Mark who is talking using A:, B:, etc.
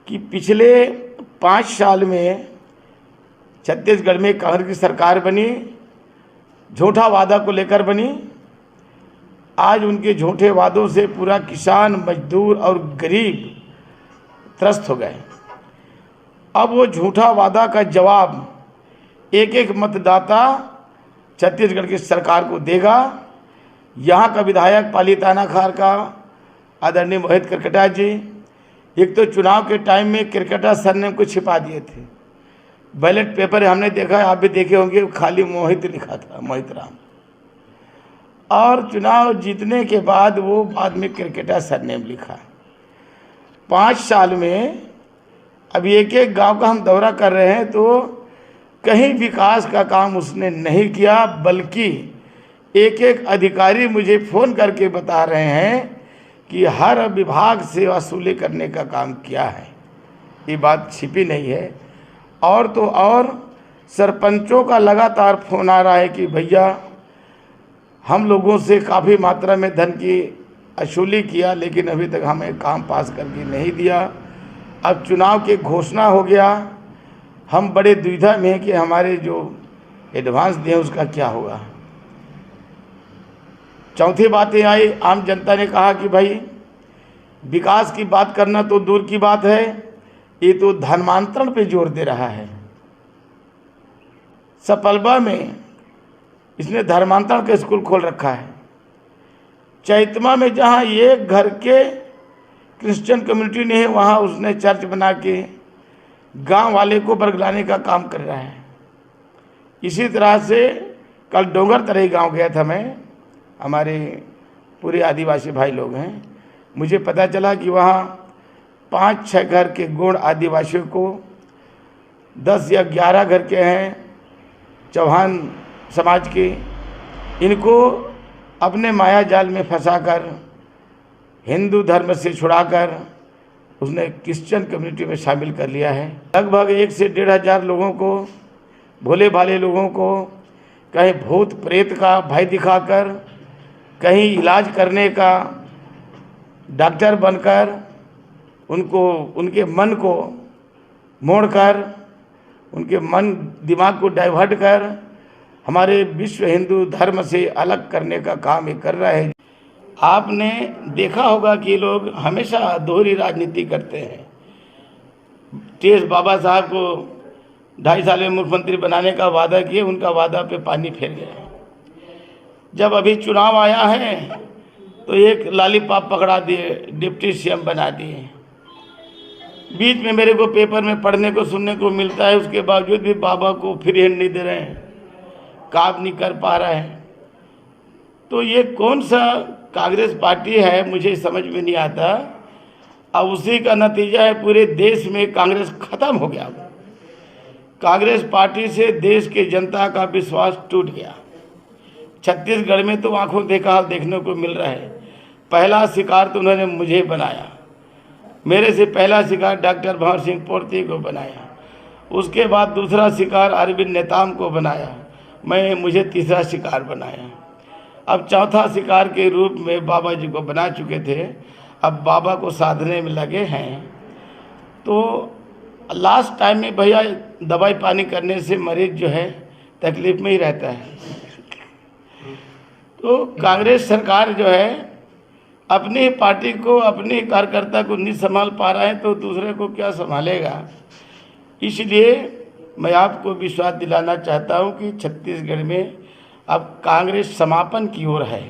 A: कि पिछले 5 साल में छत्तीसगढ़ में कांग्रेस की सरकार बनी, झूठा वादा को लेकर बनी। आज उनके झूठे वादों से पूरा किसान, मजदूर और गरीब त्रस्त हो गए। अब वो झूठा वादा का जवाब एक एक मतदाता छत्तीसगढ़ की सरकार को देगा। यहाँ का विधायक पालीताना खार का आदरणीय मोहित किरकेटा जी, एक तो चुनाव के टाइम में किरकेटा सरनेम को छिपा दिए थे। बैलेट पेपर हमने देखा, आप भी देखे होंगे, खाली मोहित लिखा था, मोहित राम। और चुनाव जीतने के बाद वो बाद में किरकेटा सरनेम लिखा। 5 साल में अब एक एक गांव का हम दौरा कर रहे हैं तो कहीं विकास का काम उसने नहीं किया, बल्कि एक एक अधिकारी मुझे फ़ोन करके बता रहे हैं कि हर विभाग से वसूली करने का काम किया है। ये बात छिपी नहीं है। और तो और सरपंचों का लगातार फ़ोन आ रहा है कि भैया हम लोगों से काफ़ी मात्रा में धन की वसूली किया, लेकिन अभी तक हमें काम पास करके नहीं दिया। अब चुनाव की घोषणा हो गया, हम बड़े दुविधा में हैं कि हमारे जो एडवांस दिए उसका क्या होगा। चौथी बात ये आई, आम जनता ने कहा कि भाई विकास की बात करना तो दूर की बात है, ये तो धर्मांतरण पे जोर दे रहा है। सपलबा में इसने धर्मांतरण का स्कूल खोल रखा है। चैतमा में जहाँ एक घर के क्रिश्चियन कम्युनिटी नहीं है, वहाँ उसने चर्च बना के गांव वाले को बरगलाने का काम कर रहा है। इसी तरह से कल डोंगर तरही गांव गया था मैं, हमारे पूरे आदिवासी भाई लोग हैं। मुझे पता चला कि वहाँ 5-6 घर के गोंड आदिवासियों को 10 या 11 घर के हैं चौहान समाज के, इनको अपने माया जाल में फंसाकर हिंदू धर्म से छुड़ाकर उसने क्रिश्चियन कम्युनिटी में शामिल कर लिया है। लगभग 1 से 1.5 हज़ार लोगों को, भोले भाले लोगों को कहीं भूत प्रेत का भय दिखाकर, कहीं इलाज करने का डॉक्टर बनकर, उनको उनके मन को मोड़कर, उनके मन दिमाग को डाइवर्ट कर हमारे विश्व हिंदू धर्म से अलग करने का काम ये कर रहा है। आपने देखा होगा कि लोग हमेशा दोहरी राजनीति करते हैं। टीएस बाबा साहब को 2.5 साल में मुख्यमंत्री बनाने का वादा किए, उनका वादा पे पानी फेर गया। जब अभी चुनाव आया है तो एक लॉलीपॉप पकड़ा दिए, डिप्टी सीएम बना दिए। बीच में मेरे को पेपर में पढ़ने को सुनने को मिलता है, उसके बावजूद भी बाबा को फ्री हैंड नहीं दे रहे हैं, काम नहीं कर पा रहे हैं। तो ये कौन सा कांग्रेस पार्टी है, मुझे समझ में नहीं आता। अब उसी का नतीजा है पूरे देश में कांग्रेस खत्म हो गया। कांग्रेस पार्टी से देश के जनता का विश्वास टूट गया। छत्तीसगढ़ में तो आंखों देखा हाल देखने को मिल रहा है। पहला शिकार तो उन्होंने मुझे बनाया, मेरे से पहला शिकार डॉक्टर भंवर सिंह पोर्ती को बनाया, उसके बाद दूसरा शिकार अरविंद नेताम को बनाया, मुझे तीसरा शिकार बनाया। अब चौथा शिकार के रूप में बाबा जी को बना चुके थे, अब बाबा को साधने में लगे हैं। तो लास्ट टाइम में भैया दवाई पानी करने से मरीज जो है तकलीफ में ही रहता है। तो कांग्रेस सरकार जो है अपनी पार्टी को, अपने कार्यकर्ता को नहीं संभाल पा रहा है तो दूसरे को क्या संभालेगा। इसलिए मैं आपको विश्वास दिलाना चाहता हूं कि छत्तीसगढ़ में अब कांग्रेस समापन की ओर है।